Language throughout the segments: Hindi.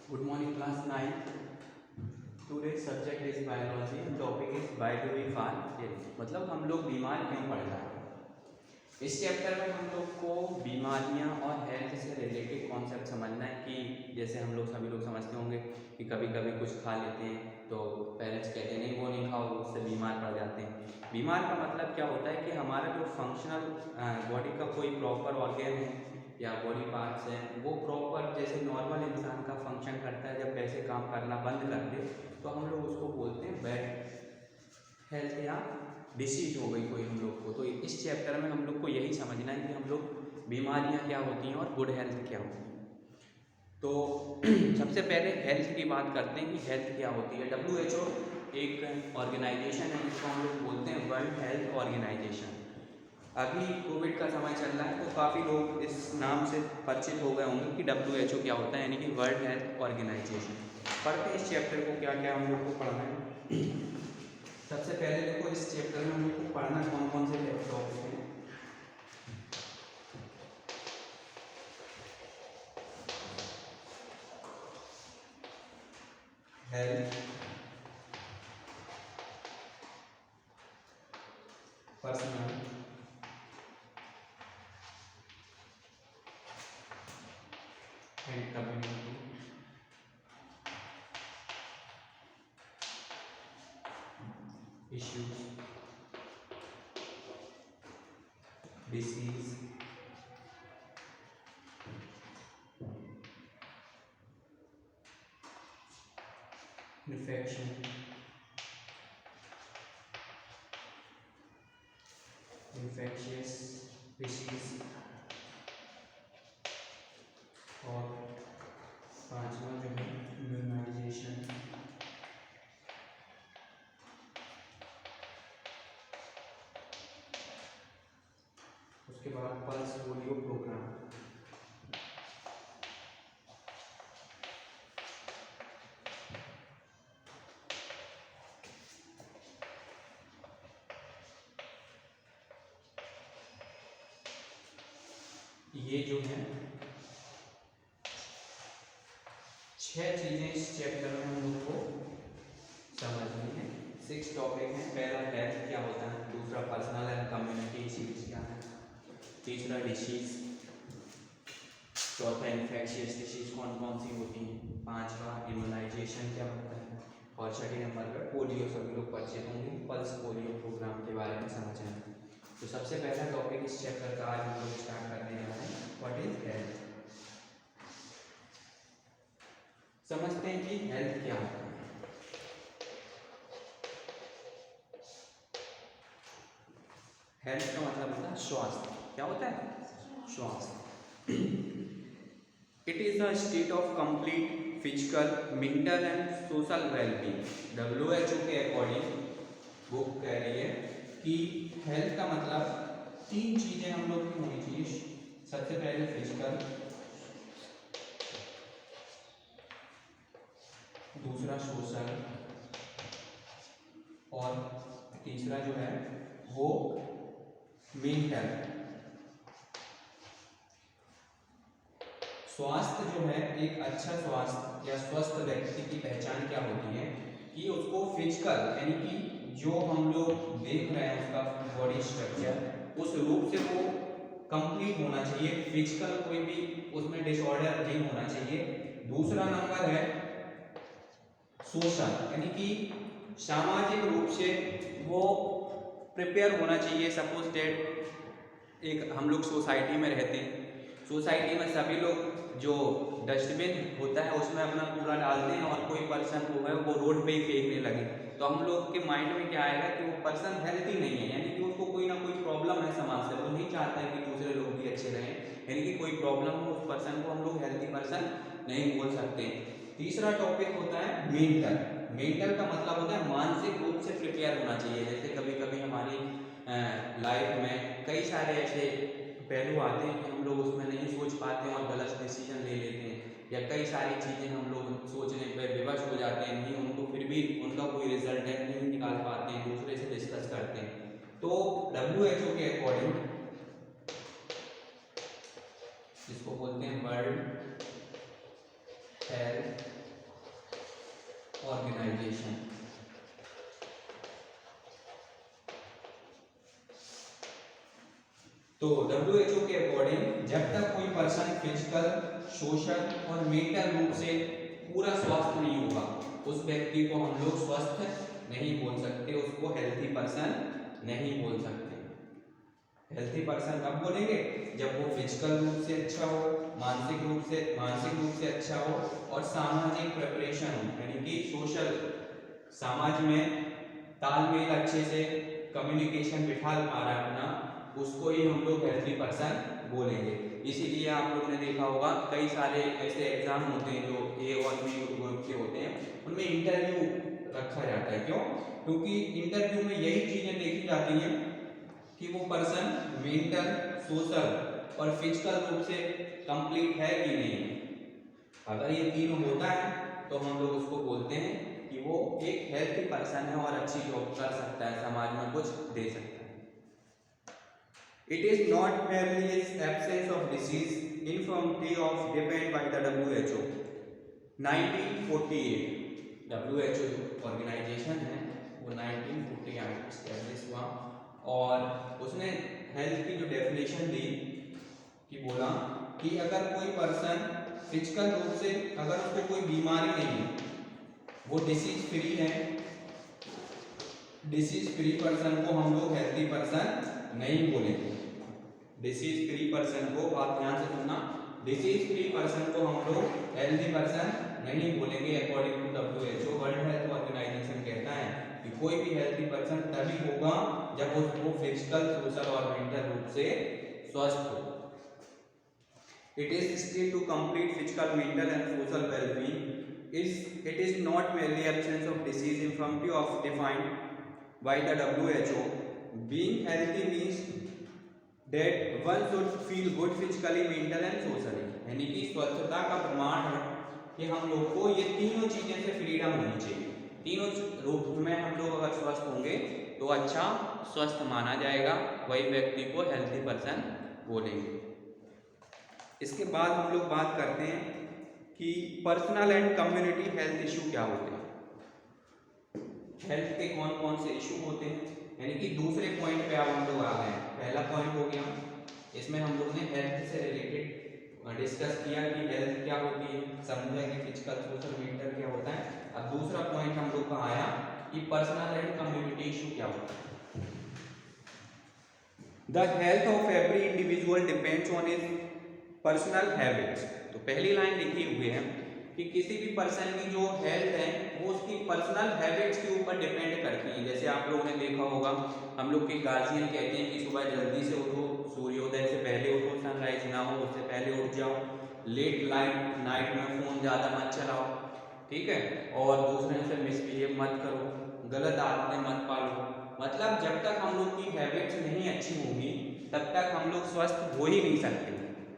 Good morning, class 9. Today's subject is biology and topic is why do we fall ill? मतलब हम लोग बीमार क्यों पड़ जाते हैं। इस चैप्टर में हम लोग को बीमारियां और हेल्थ से रिलेटेड कॉन्सेप्ट समझना है कि जैसे हम लोग सभी लोग समझते होंगे कि कभी कभी कुछ खा लेते हैं तो पेरेंट्स कहते हैं नहीं वो नहीं खाओ, उससे बीमार पड़ जाते हैं। बीमार का मतलब क्या होता है कि हमारा जो फंक्शनल बॉडी का कोई प्रॉपर ऑर्गन है या बॉडी पार्ट्स हैं वो प्रॉपर जैसे नॉर्मल इंसान का फंक्शन करता है, जब वैसे काम करना बंद कर दे तो हम लोग उसको बोलते हैं बैड हेल्थ या डिसीज हो गई कोई हम लोग को। तो इस चैप्टर में हम लोग को यही समझना है कि हम लोग बीमारियां क्या होती हैं और गुड हेल्थ क्या होती है। तो सबसे पहले हेल्थ की बात करते हैं कि हेल्थ क्या होती है। WHO एक ऑर्गेनाइजेशन है जिसको हम लोग बोलते हैं वर्ल्ड हेल्थ ऑर्गेनाइजेशन। अभी कोविड का समय चल रहा है तो काफ़ी लोग इस नाम से परिचित हो गए होंगे कि WHO क्या होता है, यानी कि वर्ल्ड हेल्थ ऑर्गेनाइजेशन। पढ़ते हैं इस चैप्टर को, क्या क्या हम लोग को पढ़ना है। सबसे पहले देखो इस चैप्टर में हम लोग को पढ़ना कौन कौन से टॉपिक हैं। Health, personal and community, issues, disease, infection, infectious disease और पांचवा जो है इम्यूनाइजेशन। उसके बाद पल्स पोलियो प्रोग्राम। ये जो है 6 चीजें इस चैप्टर में हम लोग को समझनी है। 6 टॉपिक हैं। पहला हेल्थ क्या होता है, दूसरा पर्सनल एंड कम्युनिटी इश्यूज क्या है, तीसरा डिसीज, चौथा इन्फेक्शियस डिसीज कौन कौन सी होती हैं, पांचवा इम्यूनाइजेशन क्या होता है और छठे नंबर पर पोलियो, सभी लोग परिचित होंगे, पल्स पोलियो प्रोग्राम के बारे में समझना है। तो सबसे पहला टॉपिक इस चैप्टर का आज हम लोग स्टार्ट करने जा रहे हैं, व्हाट इज हेल्थ। समझते हैं कि हेल्थ क्या होता है। हेल्थ का मतलब होता है स्वास्थ्य। क्या होता है? स्वास्थ्य। It is a state of complete physical, mental and social wellbeing. WHO के अकॉर्डिंग बुक कह रही है कि हेल्थ का मतलब 3 चीजें हम लोग की होनी चाहिए। सबसे पहले फिजिकल, दूसरा सोशल और तीसरा जो है वो मेंटल। स्वास्थ्य जो है, एक अच्छा स्वास्थ्य या स्वस्थ व्यक्ति की पहचान क्या होती है कि उसको फिजिकल यानी कि जो हम लोग देख रहे हैं उसका बॉडी स्ट्रक्चर उस रूप से वो कंप्लीट होना चाहिए। फिजिकल कोई भी उसमें डिसऑर्डर नहीं होना चाहिए। दूसरा नंबर है सोशल, यानी कि सामाजिक रूप से वो प्रिपेयर होना चाहिए। सपोज डेट एक हम लोग सोसाइटी में रहते हैं, सोसाइटी में सभी लोग जो डस्टबिन होता है उसमें अपना कूड़ा डालते हैं और कोई पर्सन वो है वो रोड पे ही फेंकने लगे तो हम लोग के माइंड में क्या आएगा कि वो पर्सन हेल्थी नहीं है, यानी कि उसको कोई ना कोई प्रॉब्लम है समाज से, वो नहीं चाहता है कि दूसरे लोग भी अच्छे रहें, यानी कि कोई प्रॉब्लम हो उस पर्सन को हम लोग हेल्थी पर्सन नहीं बोल सकते। तीसरा टॉपिक होता है मेंटल। मेंटल का मतलब होता है मानसिक रूप से प्रिपेयर होना चाहिए। जैसे कभी कभी हमारी लाइफ में कई सारे ऐसे पहलू आते हैं कि हम लोग उसमें नहीं सोच पाते हैं और गलत डिसीजन ले लेते हैं, या कई सारी चीज़ें हम लोग सोचने पर विवश हो जाते हैं, नहीं उनको फिर भी उनका कोई रिजल्ट है नहीं निकाल पाते हैं, दूसरे से डिस्कस करते हैं। तो WHO के अकॉर्डिंग, जिसको बोलते हैं वर्ल्ड हेल्थ तो WHO के अकॉर्डिंग जब तक कोई पर्सन फिजिकल, सोशल और मेंटल रूप से पूरा स्वस्थ नहीं होगा उस व्यक्ति को हम लोग स्वस्थ नहीं बोल सकते, उसको हेल्थी पर्सन नहीं बोल सकते। हेल्थी पर्सन कब बोलेंगे? जब वो फिजिकल रूप से अच्छा हो, मानसिक रूप से अच्छा हो और सामाजिक प्रिपरेशन हो, यानी कि सोशल, समाज में तालमेल अच्छे से, कम्युनिकेशन बिठा पा रहा है अपना, उसको ही हम लोग हेल्थी पर्सन बोलेंगे। इसीलिए आप लोगों ने देखा होगा कई सारे ऐसे एग्जाम होते हैं जो ए और बी ग्रुप के होते हैं, उनमें इंटरव्यू रखा जाता है। क्यों? क्योंकि इंटरव्यू में यही चीजें देखी जाती हैं कि वो पर्सन मेंटल, सोशल और फिजिकल रूप से कंप्लीट है कि नहीं। अगर ये तीनों होता है तो हम लोग उसको बोलते हैं कि वो एक हेल्थी पर्सन है और अच्छी जॉब कर सकता है, समाज में कुछ दे सकता है। It is not merely its absence of disease, infirmity of defined by the WHO. 1948 WHO organisation है वो 1948 एस्टैब्लिश हुआ और उसने हेल्थ की जो डेफिनेशन दी कि बोला कि अगर कोई पर्सन फिजिकल रूप से अगर उसको कोई बीमारी नहीं है, वो डिसीज फ्री है, डिसीज फ्री पर्सन को हम लोग हेल्थी पर्सन नहीं बोलेंगे। डिसीज फ्री पर्सन को, आप ध्यान से सुनना, डिसीज फ्री पर्सन को हम लोग हेल्थी पर्सन नहीं बोलेंगे। According to WHO, world health organization कहता है कि कोई भी हेल्थी पर्सन तभी होगा जब वो फिजिकल, सोशल और मेंटल रूप से स्वस्थ हो। It is still to complete physical, mental and social well-being. It is not merely absence of disease, infirmity of defined by the WHO. Being healthy means that one should feel good physically, mental and socially. यानी कि स्वस्थता का प्रमाण है कि हम लोग को ये तीनों चीजें से फ्रीडम होनी चाहिए। तीनों रूप में हम लोग अगर स्वस्थ होंगे तो अच्छा स्वस्थ माना जाएगा, वही व्यक्ति को हेल्थी पर्सन बोलेंगे। इसके बाद हम लोग बात करते हैं कि personal and community health issue क्या होते हैं, हेल्थ के कौन कौन से इशू होते हैं। यानी कि दूसरे पॉइंट पे अब हम लोग आ गए हैं। पहला पॉइंट हो गया, इसमें हम लोग ने हेल्थ से रिलेटेड डिस्कस किया कि हेल्थ क्या होती है, समझा कि फिजिकल, सोशल, मेंटल क्या होता है। अब दूसरा पॉइंट हम लोग का आया कि पर्सनल एंड कम्युनिटी इशू क्या होता है। The health of every individual depends on his personal habits. तो पहली लाइन लिखी हुई है कि किसी भी पर्सन की जो हेल्थ है वो उसकी पर्सनल हैबिट्स के ऊपर डिपेंड करती है। जैसे आप लोगों ने देखा होगा, हम लोग के गार्जियन कहते हैं कि सुबह जल्दी से उठो, सूर्योदय से पहले उठो, सनराइज ना हो उससे पहले उठ जाओ, लेट नाइट में फ़ोन ज़्यादा मत चलाओ, ठीक है, और दूसरे से मिसबिहेव मत करो, गलत आदतें मत पालो। मतलब जब तक हम लोग की हैबिट्स नहीं अच्छी होगी तब तक हम लोग स्वस्थ हो ही नहीं सकते।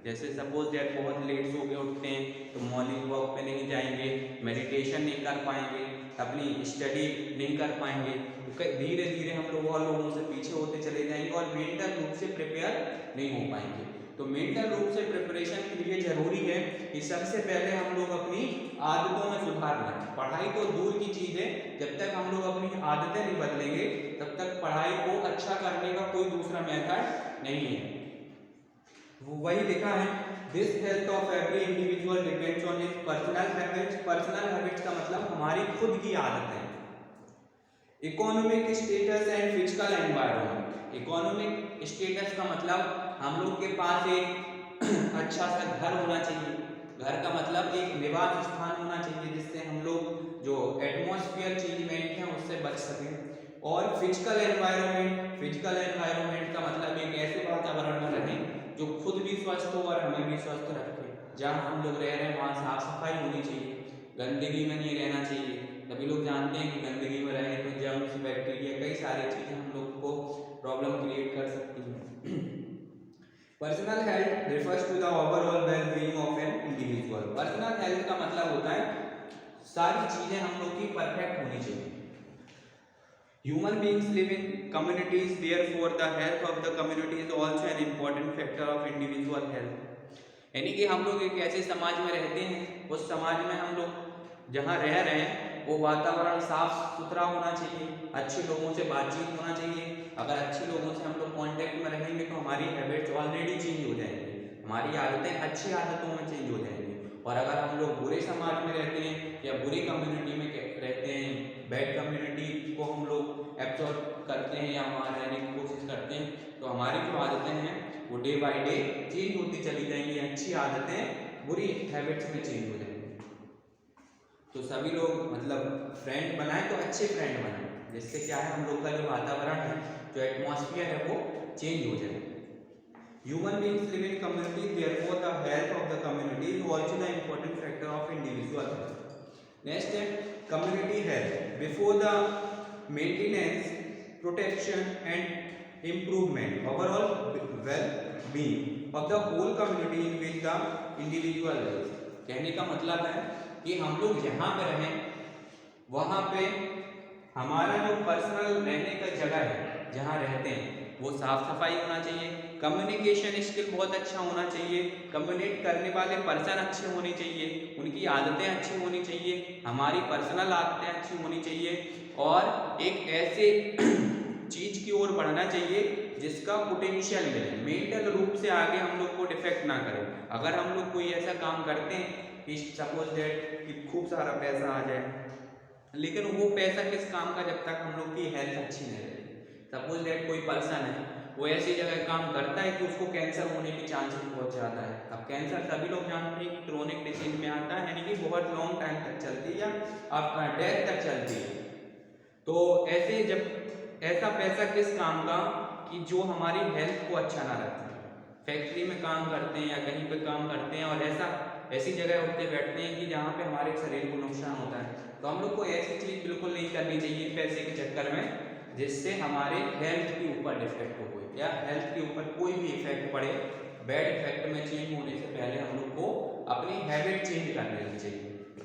जैसे सपोज दैट बहुत लेट सो के उठते हैं तो मॉर्निंग वॉक पे नहीं जाएंगे, मेडिटेशन नहीं कर पाएंगे, अपनी स्टडी नहीं कर पाएंगे, तो धीरे धीरे हम लोग और लोगों से पीछे होते चले जाएंगे और मेंटल रूप से प्रिपेयर नहीं हो पाएंगे। तो मेंटल रूप से प्रिपरेशन के लिए जरूरी है कि सबसे पहले हम लोग अपनी आदतों में सुधार लाएं। पढ़ाई तो दूर की चीज़ है, जब तक हम लोग अपनी आदतें नहीं बदलेंगे तब तक पढ़ाई को अच्छा करने का कोई दूसरा मेथड नहीं है। वही लिखा है, this health of every individual depends on his personal habits. Personal habits का मतलब हमारी खुद की आदतें। Economic status and physical environment. Economic status का मतलब हम लोग के पास एक अच्छा सा घर होना चाहिए। घर का मतलब एक निवास स्थान होना चाहिए जिससे हम लोग जो एटमॉस्फेयर चेंजमेंट है उससे बच सकें। और फिजिकल एनवायरनमेंट का मतलब एक ऐसे वातावरण में रहें जो खुद भी स्वस्थ हो और हमें भी स्वस्थ रखे। जहाँ हम लोग रह रहे हैं वहाँ साफ सफाई होनी चाहिए, गंदगी में नहीं रहना चाहिए। सभी लोग जानते हैं कि गंदगी में रहें तो जर्म्स, बैक्टीरिया, कई सारी चीज़ें हम लोग को प्रॉब्लम क्रिएट कर सकती हैं। Personal health refers to the overall well being of an individual. Personal health का मतलब होता है सारी चीज़ें हम लोग की परफेक्ट होनी चाहिए। Human beings live in communities, therefore the health of the community is also an important factor of individual health. यानी कि हम लोग एक ऐसे समाज में रहते हैं, उस समाज में हम लोग जहाँ रह रहे हैं वो वातावरण साफ सुथरा होना चाहिए, अच्छे लोगों से बातचीत होना चाहिए, अगर अच्छे लोगों से हम लोग कांटेक्ट में रहेंगे तो हमारी हैबिट्स ऑलरेडी चेंज हो जाएंगी, हमारी आदतें अच्छी आदतों में चेंज हो जाएंगी। और अगर हम लोग बुरे समाज में रहते हैं या बुरी कम्युनिटी में रहते हैं, बैड कम्युनिटी को हम लोग एब्जॉर्ब करते हैं या वहाँ रहने की कोशिश करते हैं, तो हमारी जो आदतें हैं वो डे बाय डे चेंज होती चली जाएंगी, अच्छी आदतें बुरी हैबिट्स में चेंज हो जाएंगी। तो सभी लोग मतलब फ्रेंड बनाए तो अच्छे फ्रेंड बनाए, जिससे क्या है हम लोग का जो वातावरण है, जो एटमॉस्फेयर है वो चेंज हो जाए। Human beings live in community, therefore the health of the community is also the important factor of individual health. Next है community health. Before the maintenance, protection and improvement overall well-being of the whole community in which the individual lives. कहने का मतलब है कि हम लोग जहाँ पे रहें वहाँ पे हमारा जो पर्सनल रहने का जगह है, जहाँ रहते हैं वो साफ सफाई होना चाहिए, कम्युनिकेशन स्किल बहुत अच्छा होना चाहिए, कम्युनिकेट करने वाले पर्सन अच्छे होने चाहिए, उनकी आदतें अच्छी होनी चाहिए, हमारी पर्सनल आदतें अच्छी होनी चाहिए, और एक ऐसे चीज की ओर बढ़ना चाहिए जिसका पोटेंशियल मिले, मेंटल रूप से आगे हम लोग को डिफेक्ट ना करे। अगर हम लोग कोई ऐसा काम करते हैं कि सपोज दैट कि खूब सारा पैसा आ जाए, लेकिन वो पैसा किस काम का जब तक हम लोग की हेल्थ अच्छी नहीं रहेगी। सपोज दैट कोई पर्सन है वो ऐसी जगह काम करता है कि उसको कैंसर होने के चांसेस बहुत ज़्यादा है। अब कैंसर सभी लोग जानते हैं कि क्रोनिक डिसीज में आता है, यानी कि बहुत लॉन्ग टाइम तक चलती है या आपका डेथ तक चलती है। तो ऐसे जब ऐसा पैसा किस काम का कि जो हमारी हेल्थ को अच्छा ना रखे। फैक्ट्री में काम करते हैं या कहीं पे काम करते हैं और ऐसी जगह उठते बैठते हैं कि जहाँ पे हमारे शरीर को नुकसान होता है, तो हम लोग को ऐसी चीज़ बिल्कुल नहीं करनी चाहिए पैसे के चक्कर में जिससे हमारे हेल्थ के ऊपर डिफेक्ट हो या हेल्थ के ऊपर कोई भी इफेक्ट पड़े। बैड इफेक्ट में चेंज होने से पहले हम लोग को अपनी हैबिट चेंज कर लेनी चाहिए।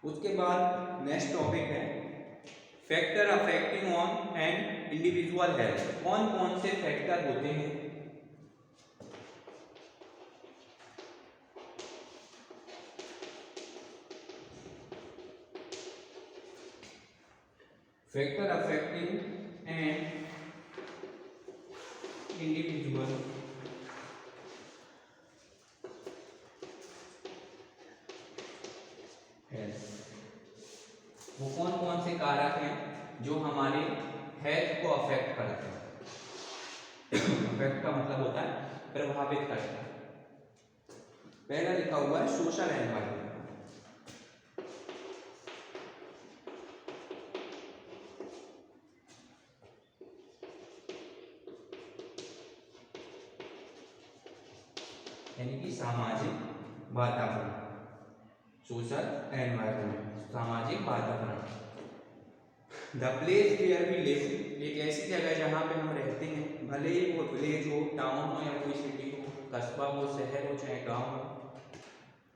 उसके बाद नेक्स्ट टॉपिक है factor affecting on and individual health. कौन कौन से फैक्टर होते हैं? Factor affecting and individual health, वो कौन कौन से कारक हैं जो हमारे हेल्थ को अफेक्ट करते हैं? अफेक्ट का मतलब होता है प्रभावित करता है। पहला लिखा हुआ है सोशल एनवायरनमेंट, यानी कि सामाजिक वातावरण। सोशल एनवायरनमेंट, सामाजिक वातावरण। The place where we live, एक ऐसी जगह जहाँ पे हम रहते हैं, भले ही वो विलेज हो, टाउन हो या कोई सिटी हो, कस्बा हो, शहर हो चाहे गांव हो।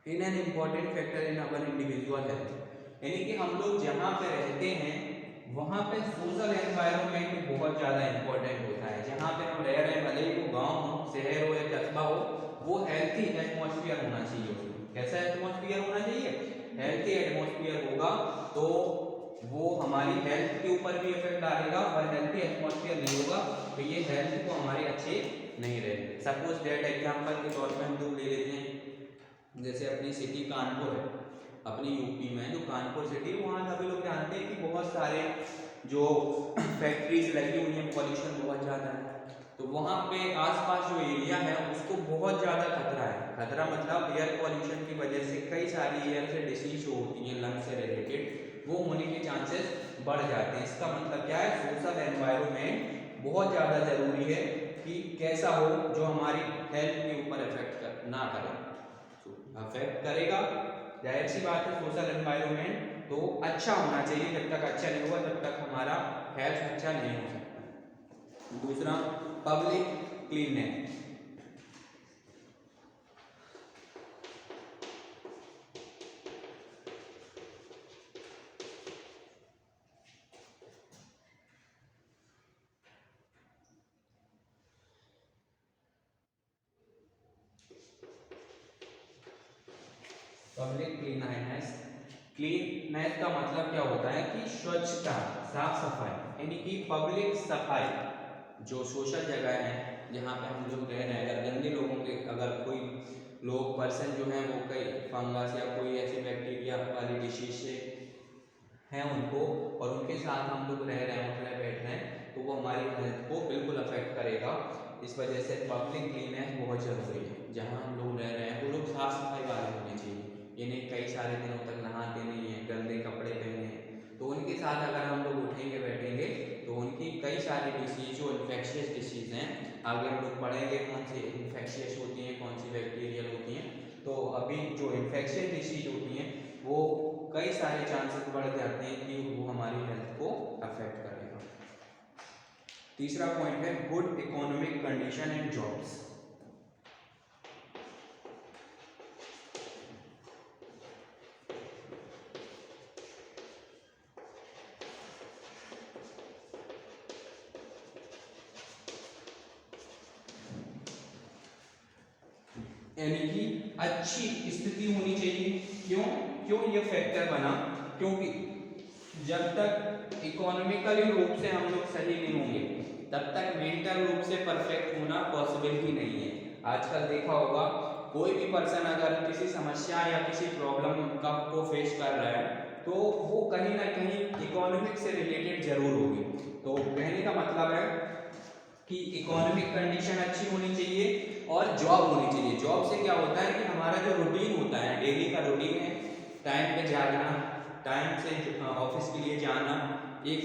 In an important factor in our individual health, यानी कि हम लोग जहाँ पे रहते हैं वहाँ पे सोशल एनवायरनमेंट बहुत ज़्यादा इंपॉर्टेंट होता है। जहाँ पे हम रह रहे हैं, भले ही वो गाँव हो, शहर हो या कस्बा हो, वो हेल्थी एटमॉस्फेयर होना चाहिए। कैसा एटमॉस्फेयर होना चाहिए? हेल्थी एटमॉस्फेयर होगा तो वो हमारी हेल्थ के ऊपर भी इफेक्ट डालेगा, और हेल्थी एटमॉस्फेयर नहीं होगा तो ये हेल्थ को हमारे अच्छे नहीं रहेंगे। सपोज दैट एग्जांपल के तौर पे हम लोग ले लेते हैं, जैसे अपनी सिटी कानपुर है, अपनी यूपी में जो कानपुर सिटी, वहाँ सभी लोग जानते हैं कि बहुत सारे जो फैक्ट्रीज लगी हुई हैं, पॉल्यूशन बहुत ज़्यादा है। तो वहाँ पे आसपास जो एरिया है उसको बहुत ज़्यादा खतरा है। खतरा मतलब एयर पॉल्यूशन की वजह से कई सारी एयर से डिसीज जो होती हैं लंग्स से रिलेटेड, वो होने के चांसेस बढ़ जाते हैं। इसका मतलब क्या है? सोशल एनवायरनमेंट बहुत ज़्यादा ज़रूरी है कि कैसा हो जो हमारी हेल्थ के ऊपर इफेक्ट ना करे। अफेक्ट करेगा, जाहिर सी बात है, सोशल एनवायरनमेंट तो अच्छा होना चाहिए। जब तक अच्छा नहीं होगा तब तक हमारा हेल्थ अच्छा नहीं हो सकता। दूसरा public cleanness, public cleanness cleanness का मतलब क्या होता है कि स्वच्छता, साफ सफाई, यानी कि पब्लिक सफाई। जो सोशल जगह है जहाँ पे हम लोग रह रहे हैं, अगर गंदे लोगों के, अगर कोई लोग पर्सन जो हैं वो कई फंगस या कोई ऐसी बैक्टीरिया वाली डिसीज से हैं उनको, और उनके साथ हम लोग रह रहे हैं, उठने बैठ रहे हैं, तो वो हमारी हेल्थ को बिल्कुल अफेक्ट करेगा। इस वजह से पब्लिक क्लीननेस बहुत ज़रूरी है। जहाँ हम लोग रह रहे हैं वो लोग साफ सफाई वाले होने चाहिए, यानी कई सारे दिनों तक नहाते नहीं हैं, गंदे कपड़े पहने हैं, तो उनके साथ अगर हम लोग उठेंगे बैठेंगे तो उनकी कई सारी डिसीज जो इन्फेक्शियस डिसीज हैं, आगे हम लोग पढ़ेंगे कौन सी इन्फेक्शियस होती हैं, कौन सी बैक्टीरियल होती हैं। तो अभी जो इन्फेक्शियस डिसीज होती हैं वो कई सारे चांसेस बढ़ जाते हैं कि वो हमारी हेल्थ को अफेक्ट करेगा। तीसरा पॉइंट है good economic condition and jobs. यानी कि अच्छी स्थिति होनी चाहिए। क्यों ये फैक्टर बना? क्योंकि जब तक इकोनॉमिकली रूप से हम लोग सही नहीं होंगे तब तक मेंटल रूप से परफेक्ट होना पॉसिबल ही नहीं है। आजकल देखा होगा कोई भी पर्सन अगर किसी समस्या या किसी प्रॉब्लम का को फेस कर रहा है तो वो कहीं ना कहीं इकोनॉमिक से रिलेटेड जरूर होगी। तो कहने का मतलब है कि इकोनॉमिक कंडीशन अच्छी होनी चाहिए और जॉब होनी चाहिए। जॉब से क्या होता है कि हमारा जो रूटीन होता है, डेली का रूटीन है, टाइम पे जागना, टाइम से ऑफिस के लिए जाना, एक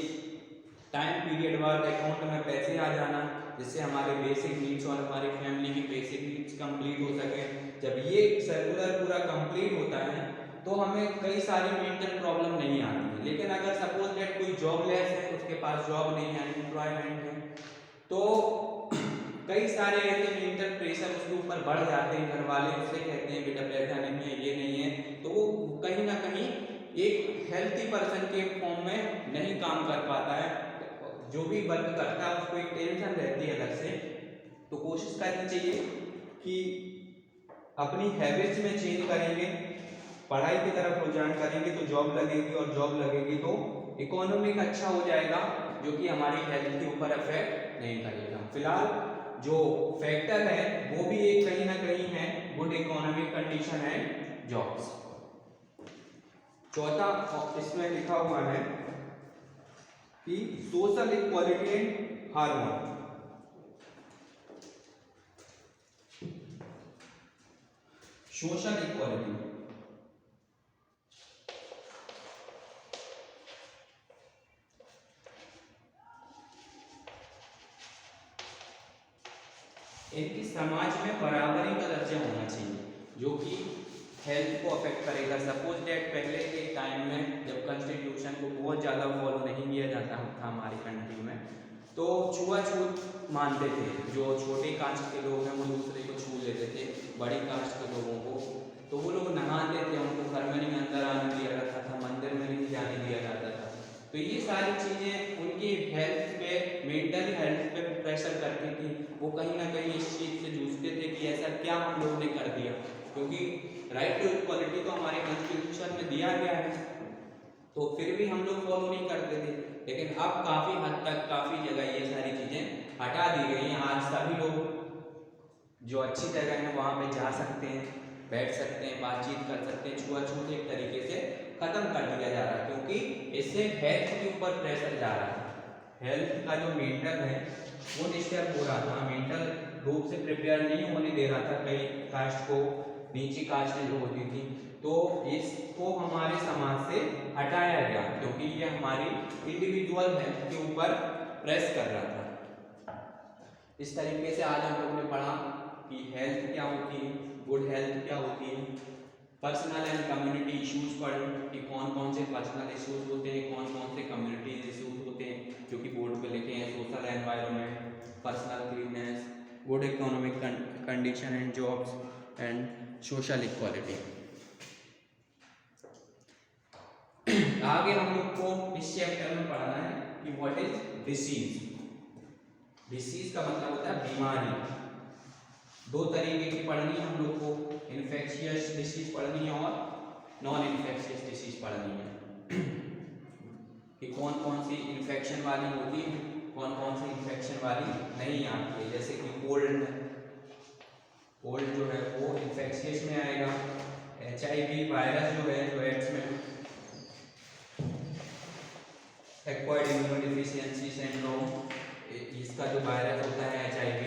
टाइम पीरियड बाद अकाउंट में पैसे आ जाना, जिससे हमारे बेसिक नीड्स और हमारी फैमिली की बेसिक नीड्स कंप्लीट हो सके। जब ये सर्कुलर पूरा कंप्लीट होता है तो हमें कई सारी मेंटल प्रॉब्लम नहीं आती। लेकिन अगर सपोज दैट कोई जॉबलेस है, उसके पास जॉब नहीं है, अनएम्प्लॉयमेंट है, तो कई सारे ऐसे मेंटल प्रेशर उसके ऊपर बढ़ जाते हैं। घर वाले उससे कहते हैं बेटा पैसा नहीं है, ये नहीं है, तो वो कहीं ना कहीं एक हेल्थी पर्सन के फॉर्म में नहीं काम कर पाता है। जो भी वर्क करता है उसको एक टेंशन रहती है अलग से। तो कोशिश करनी चाहिए कि अपनी हैबिट्स में चेंज करेंगे, पढ़ाई की तरफ रुझान करेंगे तो जॉब लगेगी, और जॉब लगेगी तो इकोनॉमिक अच्छा हो जाएगा, जो कि हमारी हेल्थ के ऊपर इफेक्ट नहीं करेगा। फिलहाल जो फैक्टर है वो भी एक कहीं ना कहीं है good economic condition and jobs. चौथा इसमें लिखा हुआ है कि social equality and harmony. Social equality इनकी समाज में बराबरी का दर्जा होना चाहिए, जो कि हेल्थ को अफेक्ट करेगा। सपोज डेट पहले के टाइम में जब कॉन्स्टिट्यूशन को बहुत ज़्यादा फॉलो नहीं किया जाता था हमारी कंट्री में, तो छुआछूत मानते थे। जो छोटे कास्ट के लोग हैं वो दूसरे को छू लेते थे, बड़ी कास्ट के लोगों को, तो वो लोग नहाते थे, उनको घर में नहीं अंदर आने दिया जाता था, मंदिर में नहीं जाने दिया जाता था। तो ये सारी चीज़ें उनकी हेल्थ पे, मेंटल हेल्थ पे प्रेशर करती थी। वो कहीं ना कहीं इस चीज़ से जूझते थे कि ऐसा क्या हम लोगों ने कर दिया, क्योंकि राइट टू इक्वालिटी तो हमारे कॉन्स्टिट्यूशन में दिया गया है, तो फिर भी हम लोग फॉलो नहीं करते थे। लेकिन अब काफ़ी हद तक, काफ़ी जगह ये सारी चीज़ें हटा दी गई हैं। आज सभी लोग जो अच्छी जगह है वहाँ पे जा सकते हैं, बैठ सकते हैं, बातचीत कर सकते हैं। छुआछूत एक तरीके से खत्म कर दिया जा रहा है, क्योंकि इससे हेल्थ के ऊपर प्रेशर जा रहा है। हेल्थ का जो मेंटल है वो डिस्टर्ब हो रहा था, मेंटल रूप से प्रिपेयर नहीं होने दे रहा था कई कास्ट को, नीची कास्ट जो होती थी। तो इसको हमारे समाज से हटाया गया, क्योंकि ये हमारी इंडिविजुअल हेल्थ के ऊपर प्रेस कर रहा था। इस तरीके से आज हम लोगों ने पढ़ा कि हेल्थ क्या होती है, गुड हेल्थ क्या होती है, पर्सनल एंड कम्युनिटी इश्यूज पढ़े कि कौन कौन से पर्सनल इश्यूज होते हैं, कौन कौन से कम्युनिटी इश्यूज होते हैं, जो कि बोर्ड पे लिखे हैं। Social environment, personal cleanness, good economic condition and jobs and social equality. आगे हम लोग को इस चैप्टर में पढ़ना है कि व्हाट इज डिसीज। डिसीज का मतलब होता है बीमारी। दो तरीके की पढ़नी है हम लोग को, इन्फेक्शियस डिसीज पढ़नी है और नॉन इन्फेक्शियस डिसीज पढ़नी है कि कौन कौन सी इन्फेक्शन वाली होती है, कौन कौन सी इन्फेक्शन वाली नहीं आती है। जैसे कि कोल्ड जो है वो इन्फेक्शियस में आएगा। HIV वायरस जो है जो एड्स में, एक्वायर्ड इम्यूनोडेफिशिएंसी सिंड्रोम, इसका जो वायरस होता है HIV,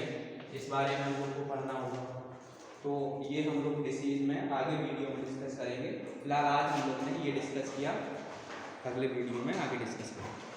इस बारे में हम लोग को पढ़ना होगा। तो ये हम लोग डिसीज में आगे वीडियो में डिस्कस करेंगे। फिलहाल आज हम लोग ने ये डिस्कस किया, अगले वीडियो में आगे डिस्कस करेंगे।